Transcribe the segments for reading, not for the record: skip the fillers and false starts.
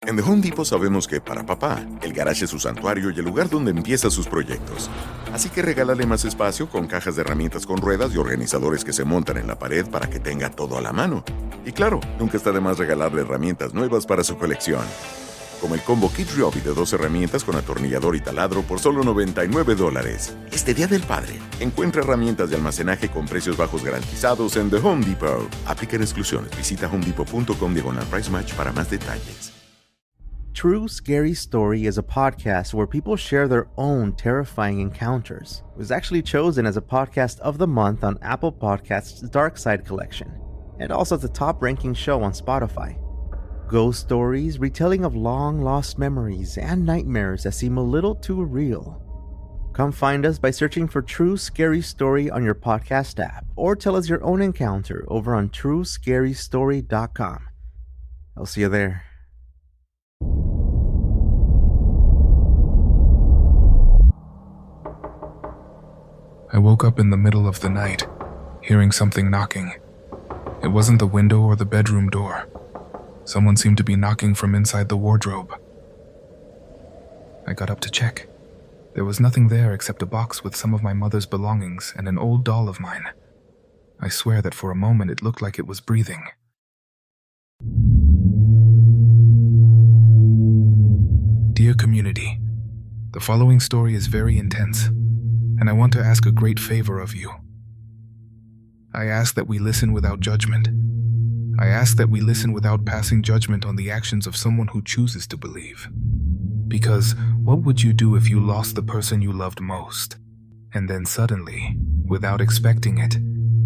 En The Home Depot sabemos que para papá, el garage es su santuario y el lugar donde empieza sus proyectos. Así que regálale más espacio con cajas de herramientas con ruedas y organizadores que se montan en la pared para que tenga todo a la mano. Y claro, nunca está de más regalarle herramientas nuevas para su colección. Como el combo Kid Ryobi de 2 herramientas con atornillador y taladro por solo $99. Este Día del Padre, encuentra herramientas de almacenaje con precios bajos garantizados en The Home Depot. Aplican exclusiones. Visita homedepot.com/price match para más detalles. True Scary Story is a podcast where people share their own terrifying encounters. It was actually chosen as a podcast of the month on Apple Podcasts' Dark Side collection, and also the top-ranking show on Spotify. Ghost stories, retelling of long-lost memories, and nightmares that seem a little too real. Come find us by searching for True Scary Story on your podcast app, or tell us your own encounter over on TrueScaryStory.com. I'll see you there. I woke up in the middle of the night, hearing something knocking. It wasn't the window or the bedroom door. Someone seemed to be knocking from inside the wardrobe. I got up to check. There was nothing there except a box with some of my mother's belongings and an old doll of mine. I swear that for a moment it looked like it was breathing. Dear community, the following story is very intense, and I want to ask a great favor of you. I ask that we listen without judgment. I ask that we listen without passing judgment on the actions of someone who chooses to believe. Because what would you do if you lost the person you loved most, and then suddenly, without expecting it,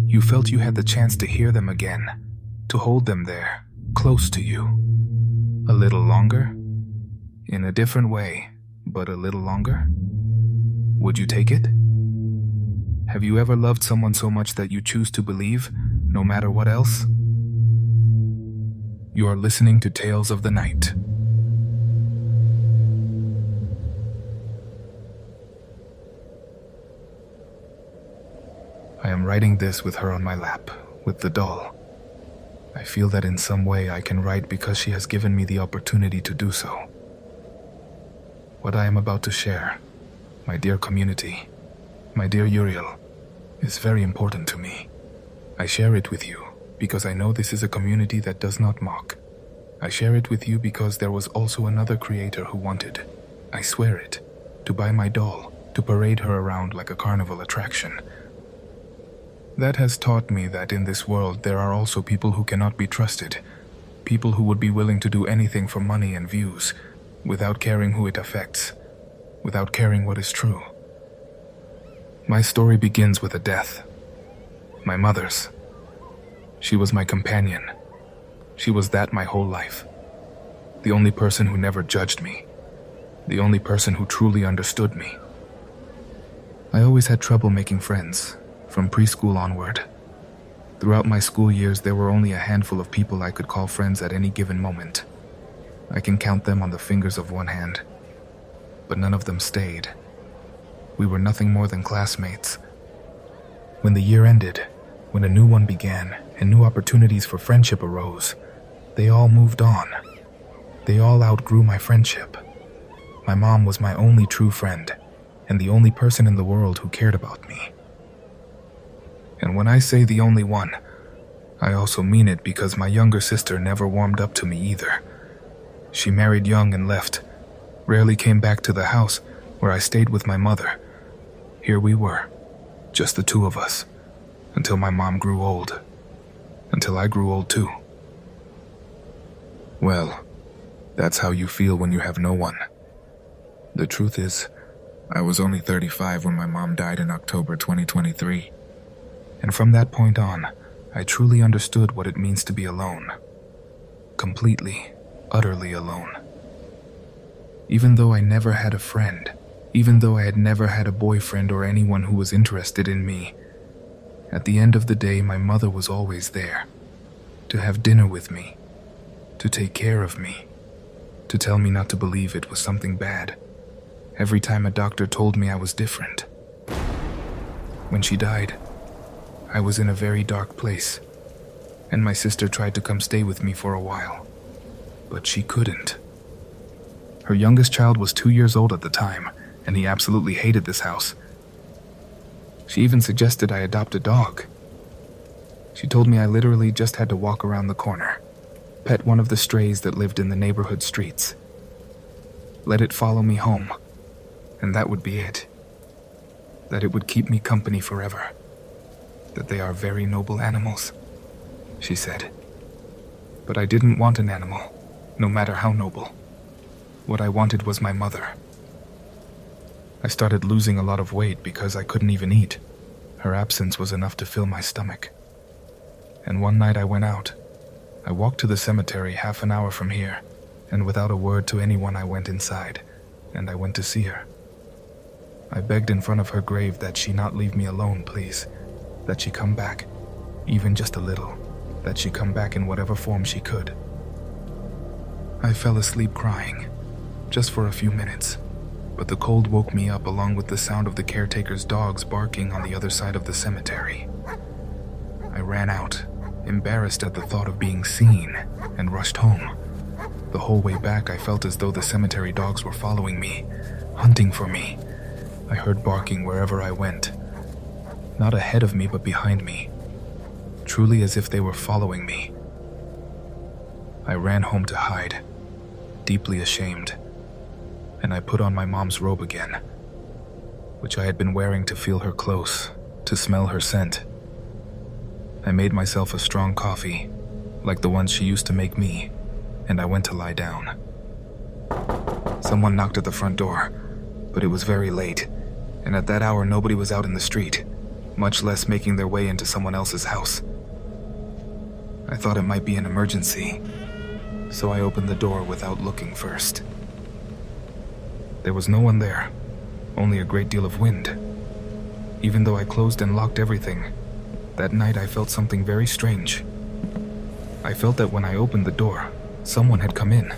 you felt you had the chance to hear them again, to hold them there, close to you? A little longer? In a different way, but a little longer? Would you take it? Have you ever loved someone so much that you choose to believe, no matter what else? You are listening to Tales of the Night. I am writing this with her on my lap, with the doll. I feel that in some way I can write because she has given me the opportunity to do so. What I am about to share, my dear community, my dear Uriel, is very important to me. I share it with you because I know this is a community that does not mock. I share it with you because there was also another creator who wanted, I swear it, to buy my doll, to parade her around like a carnival attraction. That has taught me that in this world there are also people who cannot be trusted, people who would be willing to do anything for money and views, without caring who it affects, without caring what is true. My story begins with a death. My mother's. She was my companion. She was that my whole life. The only person who never judged me. The only person who truly understood me. I always had trouble making friends, from preschool onward. Throughout my school years, there were only a handful of people I could call friends at any given moment. I can count them on the fingers of one hand. But none of them stayed. We were nothing more than classmates. When the year ended, when a new one began, and new opportunities for friendship arose, they all moved on. They all outgrew my friendship. My mom was my only true friend, and the only person in the world who cared about me. And when I say the only one, I also mean it because my younger sister never warmed up to me either. She married young and left, rarely came back to the house where I stayed with my mother. Here we were, just the two of us, until my mom grew old, until I grew old too. Well, that's how you feel when you have no one. The truth is, I was only 35 when my mom died in October 2023. And from that point on, I truly understood what it means to be alone. Completely, utterly alone. Even though I never had a friend, even though I had never had a boyfriend or anyone who was interested in me, at the end of the day, my mother was always there, to have dinner with me, to take care of me, to tell me not to believe it was something bad, every time a doctor told me I was different. When she died, I was in a very dark place, and my sister tried to come stay with me for a while, but she couldn't. Her youngest child was 2 years old at the time, and he absolutely hated this house. She even suggested I adopt a dog. She told me I literally just had to walk around the corner, pet one of the strays that lived in the neighborhood streets, let it follow me home, and that would be it. That it would keep me company forever. That they are very noble animals, she said. But I didn't want an animal, no matter how noble. What I wanted was my mother. I started losing a lot of weight because I couldn't even eat. Her absence was enough to fill my stomach. And one night I went out. I walked to the cemetery half an hour from here, and without a word to anyone I went inside, and I went to see her. I begged in front of her grave that she not leave me alone, please. That she come back, even just a little. That she come back in whatever form she could. I fell asleep crying, just for a few minutes, but the cold woke me up along with the sound of the caretaker's dogs barking on the other side of the cemetery. I ran out, embarrassed at the thought of being seen, and rushed home. The whole way back I felt as though the cemetery dogs were following me, hunting for me. I heard barking wherever I went. Not ahead of me, but behind me. Truly as if they were following me. I ran home to hide, deeply ashamed, and I put on my mom's robe again, which I had been wearing to feel her close, to smell her scent. I made myself a strong coffee, like the ones she used to make me, and I went to lie down. Someone knocked at the front door, but it was very late, and at that hour nobody was out in the street, much less making their way into someone else's house. I thought it might be an emergency, so I opened the door without looking first. There was no one there, only a great deal of wind. Even though I closed and locked everything, that night I felt something very strange. I felt that when I opened the door, someone had come in.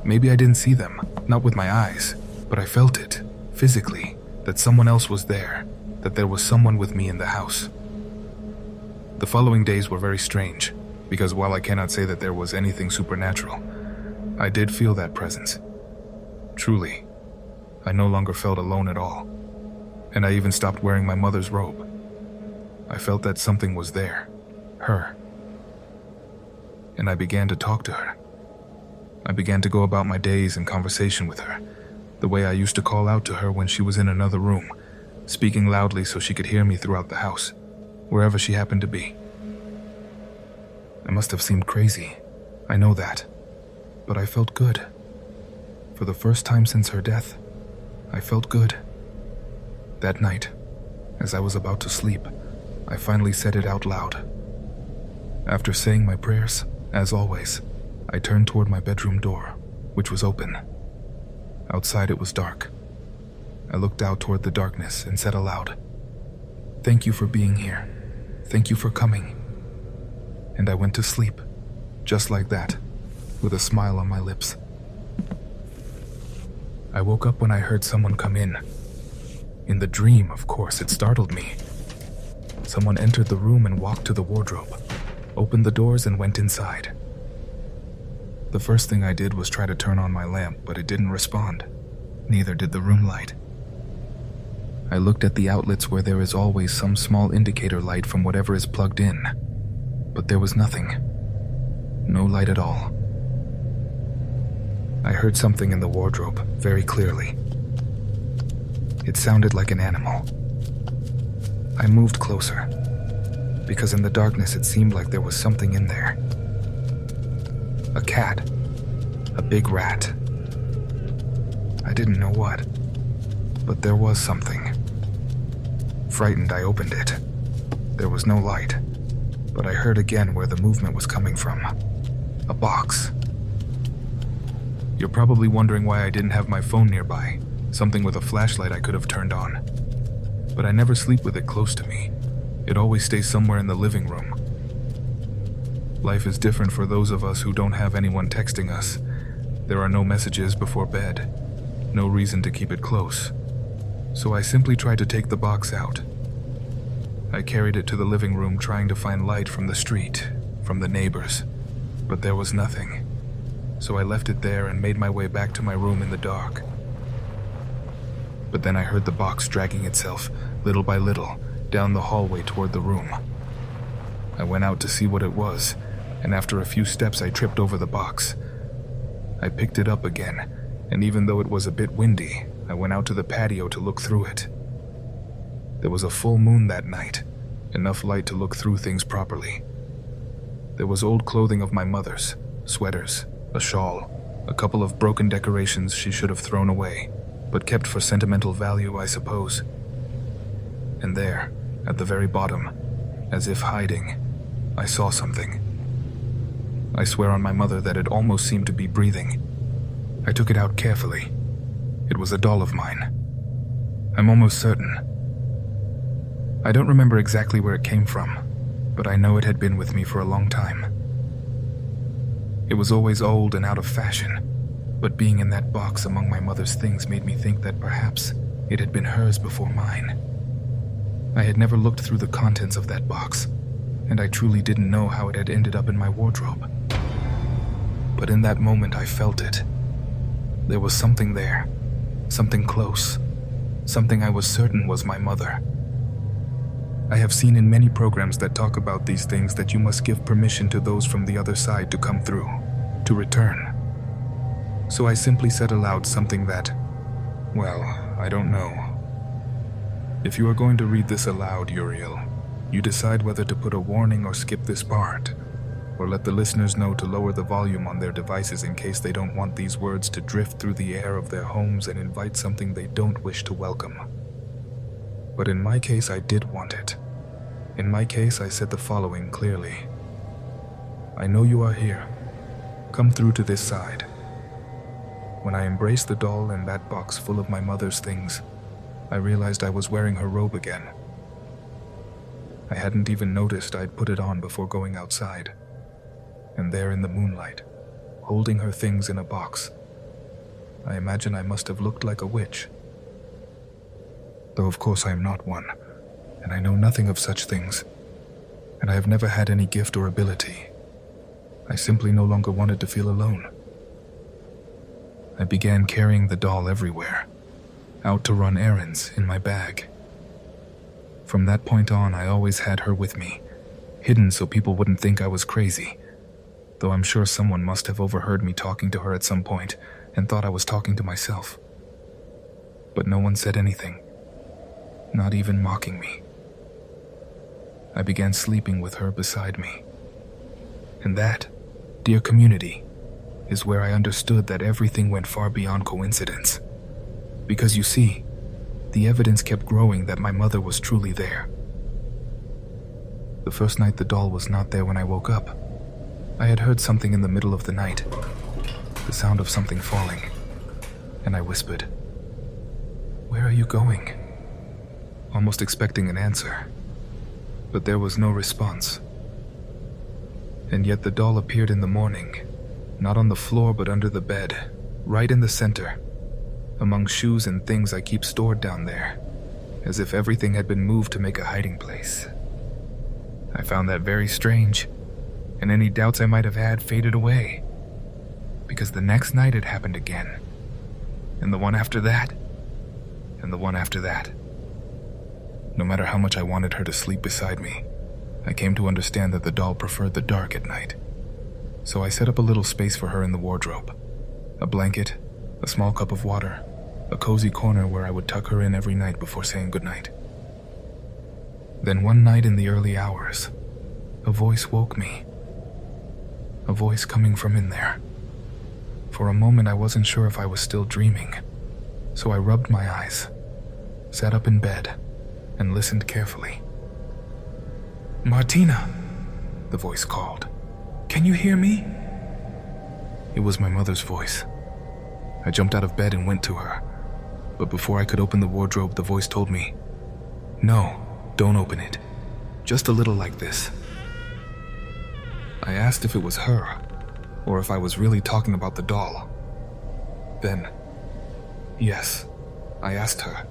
Maybe I didn't see them, not with my eyes, but I felt it, physically, that someone else was there, that there was someone with me in the house. The following days were very strange, because while I cannot say that there was anything supernatural, I did feel that presence. Truly, I no longer felt alone at all, and I even stopped wearing my mother's robe. I felt that something was there, her. And I began to talk to her. I began to go about my days in conversation with her, the way I used to call out to her when she was in another room, speaking loudly so she could hear me throughout the house, wherever she happened to be. I must have seemed crazy, I know that, but I felt good. For the first time since her death, I felt good. That night, as I was about to sleep, I finally said it out loud. After saying my prayers, as always, I turned toward my bedroom door, which was open. Outside it was dark. I looked out toward the darkness and said aloud, "Thank you for being here. Thank you for coming." And I went to sleep, just like that, with a smile on my lips. I woke up when I heard someone come in. In the dream, of course, it startled me. Someone entered the room and walked to the wardrobe, opened the doors and went inside. The first thing I did was try to turn on my lamp, but it didn't respond. Neither did the room light. I looked at the outlets where there is always some small indicator light from whatever is plugged in, but there was nothing. No light at all. I heard something in the wardrobe very clearly. It sounded like an animal. I moved closer, because in the darkness it seemed like there was something in there. A cat. A big rat. I didn't know what, but there was something. Frightened, I opened it. There was no light, but I heard again where the movement was coming from. A box. You're probably wondering why I didn't have my phone nearby, something with a flashlight I could have turned on. But I never sleep with it close to me. It always stays somewhere in the living room. Life is different for those of us who don't have anyone texting us. There are no messages before bed, no reason to keep it close. So I simply tried to take the box out. I carried it to the living room trying to find light from the street, from the neighbors, but there was nothing. so I left it there and made my way back to my room in the dark. But then I heard the box dragging itself, little by little, down the hallway toward the room. I went out to see what it was, and after a few steps I tripped over the box. I picked it up again, and even though it was a bit windy, I went out to the patio to look through it. There was a full moon that night, enough light to look through things properly. There was old clothing of my mother's, sweaters, a shawl, a couple of broken decorations she should have thrown away, but kept for sentimental value, I suppose. And there, at the very bottom, as if hiding, I saw something. I swear on my mother that it almost seemed to be breathing. I took it out carefully. It was a doll of mine. I'm almost certain. I don't remember exactly where it came from, but I know it had been with me for a long time. It was always old and out of fashion, but being in that box among my mother's things made me think that perhaps it had been hers before mine. I had never looked through the contents of that box, and I truly didn't know how it had ended up in my wardrobe. But in that moment I felt it. There was something there, something close, something I was certain was my mother. I have seen in many programs that talk about these things that you must give permission to those from the other side to come through, to return. So I simply said aloud something that, well, I don't know. If you are going to read this aloud, Uriel, you decide whether to put a warning or skip this part, or let the listeners know to lower the volume on their devices in case they don't want these words to drift through the air of their homes and invite something they don't wish to welcome. But in my case, I did want it. In my case, I said the following clearly. I know you are here. Come through to this side. When I embraced the doll in that box full of my mother's things, I realized I was wearing her robe again. I hadn't even noticed I'd put it on before going outside. And there in the moonlight, holding her things in a box, I imagine I must have looked like a witch. Though of course I am not one, and I know nothing of such things, and I have never had any gift or ability. I simply no longer wanted to feel alone. I began carrying the doll everywhere, out to run errands in my bag. From that point on, I always had her with me, hidden so people wouldn't think I was crazy, though I'm sure someone must have overheard me talking to her at some point and thought I was talking to myself. But no one said anything, not even mocking me. I began sleeping with her beside me. And that, dear community, is where I understood that everything went far beyond coincidence. Because you see, the evidence kept growing that my mother was truly there. The first night the doll was not there when I woke up, I had heard something in the middle of the night, the sound of something falling, and I whispered, "Where are you going?" Almost expecting an answer, but there was no response. And yet the doll appeared in the morning, not on the floor but under the bed, right in the center, among shoes and things I keep stored down there, as if everything had been moved to make a hiding place. I found that very strange, and any doubts I might have had faded away, because the next night it happened again, and the one after that, and the one after that. No matter how much I wanted her to sleep beside me, I came to understand that the doll preferred the dark at night. So I set up a little space for her in the wardrobe. A blanket, a small cup of water, a cozy corner where I would tuck her in every night before saying goodnight. Then one night in the early hours, a voice woke me. A voice coming from in there. For a moment I wasn't sure if I was still dreaming, so I rubbed my eyes, sat up in bed, and listened carefully. "Martina," the voice called. "Can you hear me?" It was my mother's voice. I jumped out of bed and went to her, but before I could open the wardrobe, the voice told me, "No, don't open it. Just a little like this." I asked if it was her, or if I was really talking about the doll. Then, yes, I asked her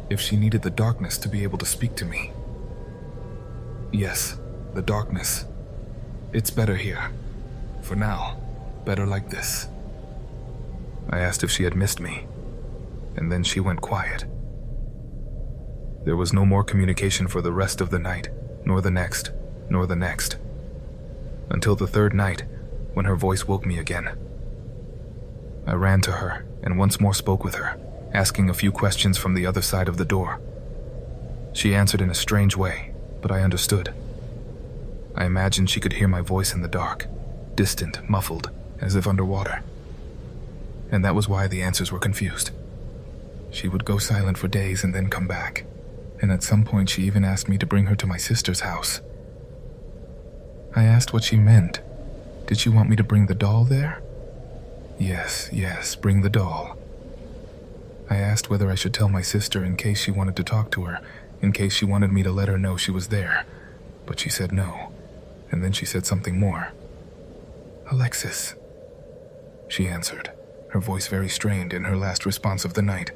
if she needed the darkness to be able to speak to me. Yes, the darkness. It's better here. For now. better like this." I asked if she had missed me, and then she went quiet. There was no more communication for the rest of the night, nor the next, nor the next, until the third night, when her voice woke me again. I ran to her and once more spoke with her, asking a few questions from the other side of the door. She answered in a strange way, but I understood. I imagined she could hear my voice in the dark, distant, muffled, as if underwater. And that was why the answers were confused. She would go silent for days and then come back, and at some point she even asked me to bring her to my sister's house. I asked what she meant. Did she want me to bring the doll there? Yes, bring the doll. I asked whether I should tell my sister in case she wanted to talk to her, in case she wanted me to let her know she was there, but she said no, and then she said something more. "Alexis," she answered, her voice very strained in her last response of the night.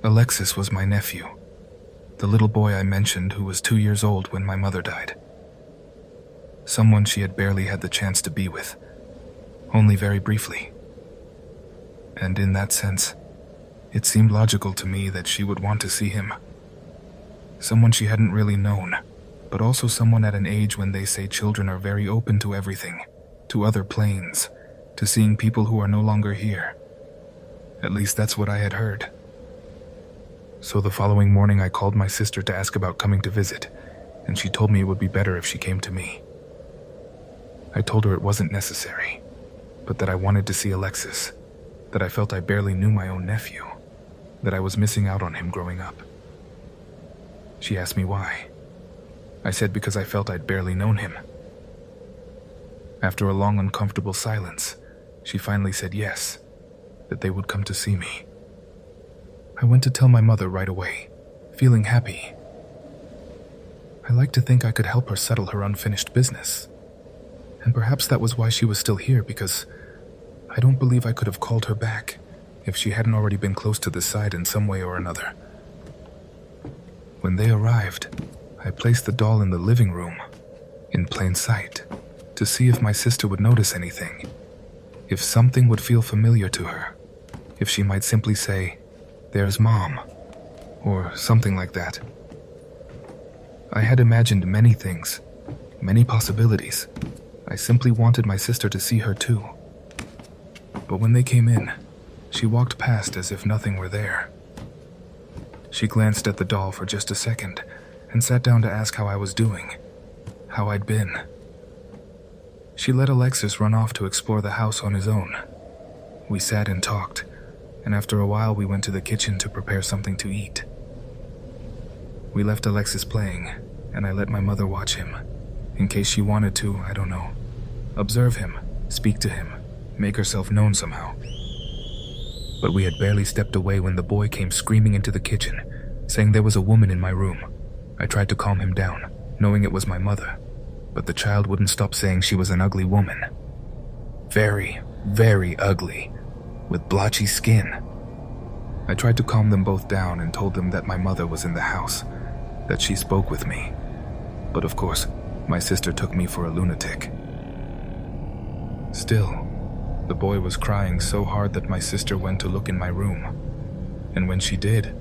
Alexis was my nephew, the little boy I mentioned who was 2 years old when my mother died. Someone she had barely had the chance to be with, only very briefly. And in that sense, it seemed logical to me that she would want to see him. Someone she hadn't really known, but also someone at an age when they say children are very open to everything, to other planes, to seeing people who are no longer here. At least that's what I had heard. So the following morning I called my sister to ask about coming to visit, and she told me it would be better if she came to me. I told her it wasn't necessary, but that I wanted to see Alexis, that I felt I barely knew my own nephew, that I was missing out on him growing up. She asked me why. I said because I felt I'd barely known him. After a long, uncomfortable silence, she finally said yes, that they would come to see me. I went to tell my mother right away, feeling happy. I like to think I could help her settle her unfinished business. And perhaps that was why she was still here, because I don't believe I could have called her back if she hadn't already been close to the side in some way or another. When they arrived, I placed the doll in the living room, in plain sight, to see if my sister would notice anything, if something would feel familiar to her, if she might simply say, "There's Mom," or something like that. I had imagined many things, many possibilities. I simply wanted my sister to see her too. But when they came in, she walked past as if nothing were there. She glanced at the doll for just a second and sat down to ask how I was doing, how I'd been. She let Alexis run off to explore the house on his own. We sat and talked, and after a while we went to the kitchen to prepare something to eat. We left Alexis playing, and I let my mother watch him, in case she wanted to, I don't know, observe him, speak to him, make herself known somehow. But we had barely stepped away when the boy came screaming into the kitchen, saying there was a woman in my room. I tried to calm him down, knowing it was my mother, but the child wouldn't stop saying she was an ugly woman. Very, very ugly, with blotchy skin. I tried to calm them both down and told them that my mother was in the house, that she spoke with me. But of course, my sister took me for a lunatic. Still, the boy was crying so hard that my sister went to look in my room. And when she did,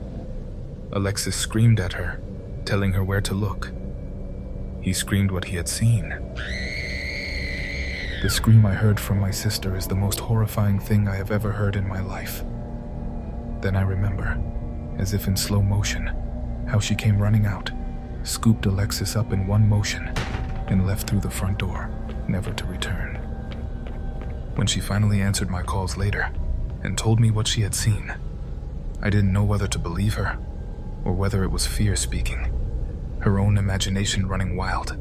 Alexis screamed at her, telling her where to look. He screamed what he had seen. The scream I heard from my sister is the most horrifying thing I have ever heard in my life. Then I remember, as if in slow motion, how she came running out, scooped Alexis up in one motion, and left through the front door, never to return. When she finally answered my calls later, and told me what she had seen, I didn't know whether to believe her, or whether it was fear speaking, her own imagination running wild.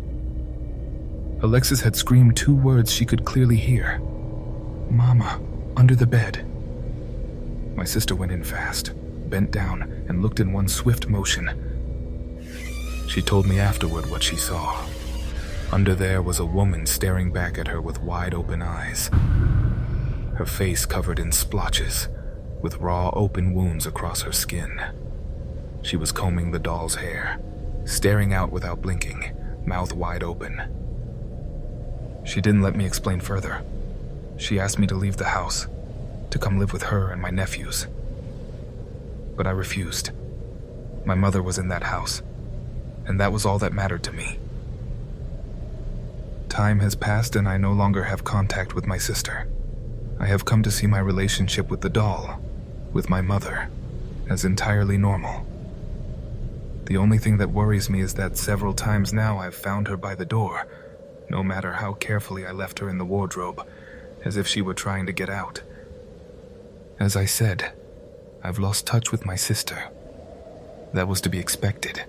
Alexis had screamed 2 words she could clearly hear. "Mama," under the bed. My sister went in fast, bent down, and looked in one swift motion. She told me afterward what she saw. Under there was a woman staring back at her with wide open eyes. Her face covered in splotches, with raw open wounds across her skin. She was combing the doll's hair, staring out without blinking, mouth wide open. She didn't let me explain further. She asked me to leave the house, to come live with her and my nephews. But I refused. My mother was in that house, and that was all that mattered to me. Time has passed and I no longer have contact with my sister. I have come to see my relationship with the doll, with my mother, as entirely normal. The only thing that worries me is that several times now I've found her by the door, no matter how carefully I left her in the wardrobe, as if she were trying to get out. As I said, I've lost touch with my sister. That was to be expected.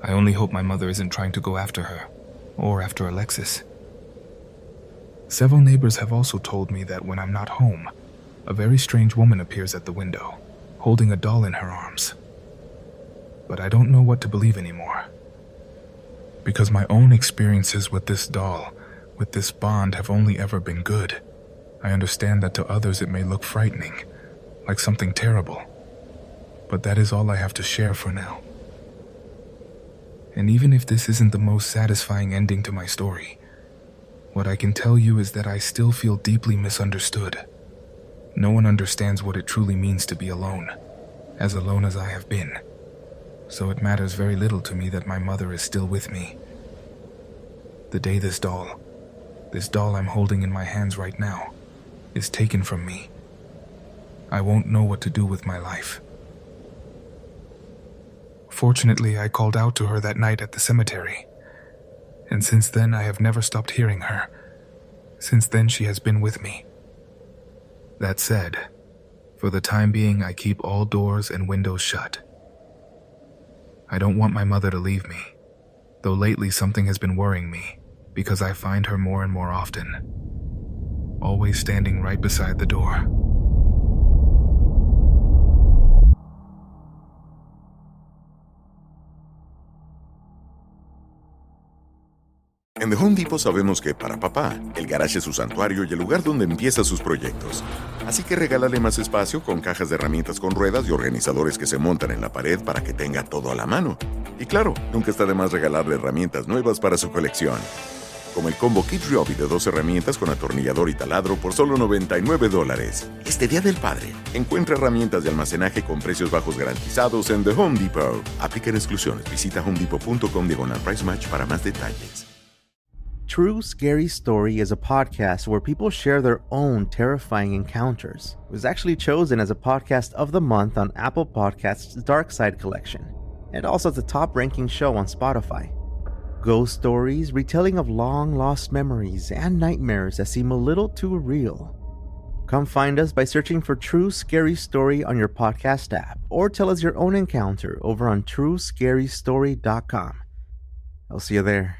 I only hope my mother isn't trying to go after her, or after Alexis. Several neighbors have also told me that when I'm not home, a very strange woman appears at the window, holding a doll in her arms. But I don't know what to believe anymore. Because my own experiences with this doll, with this bond, have only ever been good. I understand that to others it may look frightening, like something terrible. But that is all I have to share for now. And even if this isn't the most satisfying ending to my story, what I can tell you is that I still feel deeply misunderstood. No one understands what it truly means to be alone as I have been. So it matters very little to me that my mother is still with me. The day this doll I'm holding in my hands right now, is taken from me, I won't know what to do with my life. Fortunately, I called out to her that night at the cemetery, and since then I have never stopped hearing her. Since then she has been with me. That said, for the time being I keep all doors and windows shut. I don't want my mother to leave me, though lately something has been worrying me, because I find her more and more often, always standing right beside the door. En The Home Depot sabemos que para papá, el garage es su santuario y el lugar donde empieza sus proyectos. Así que regálale más espacio con cajas de herramientas con ruedas y organizadores que se montan en la pared para que tenga todo a la mano. Y claro, nunca está de más regalarle herramientas nuevas para su colección. Como el combo Kit Ryobi de 2 herramientas con atornillador y taladro por solo $99. Este Día del Padre, encuentra herramientas de almacenaje con precios bajos garantizados en The Home Depot. Aplican exclusiones. Visita homedepot.com/price match para más detalles. True Scary Story is a podcast where people share their own terrifying encounters. It was actually chosen as a podcast of the month on Apple Podcasts' Dark Side collection, and also as a top-ranking show on Spotify. Ghost stories, retelling of long-lost memories, and nightmares that seem a little too real. Come find us by searching for True Scary Story on your podcast app, or tell us your own encounter over on TrueScaryStory.com. I'll see you there.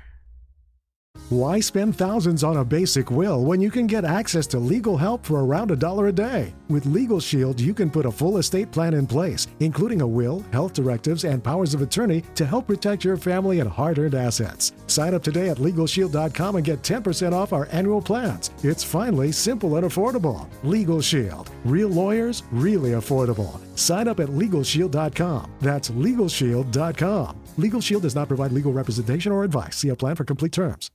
Why spend thousands on a basic will when you can get access to legal help for around $1 a day? With Legal Shield, you can put a full estate plan in place, including a will, health directives, and powers of attorney to help protect your family and hard-earned assets. Sign up today at LegalShield.com and get 10% off our annual plans. It's finally simple and affordable. Legal Shield. Real lawyers, really affordable. Sign up at LegalShield.com. That's LegalShield.com. Legal Shield does not provide legal representation or advice. See a plan for complete terms.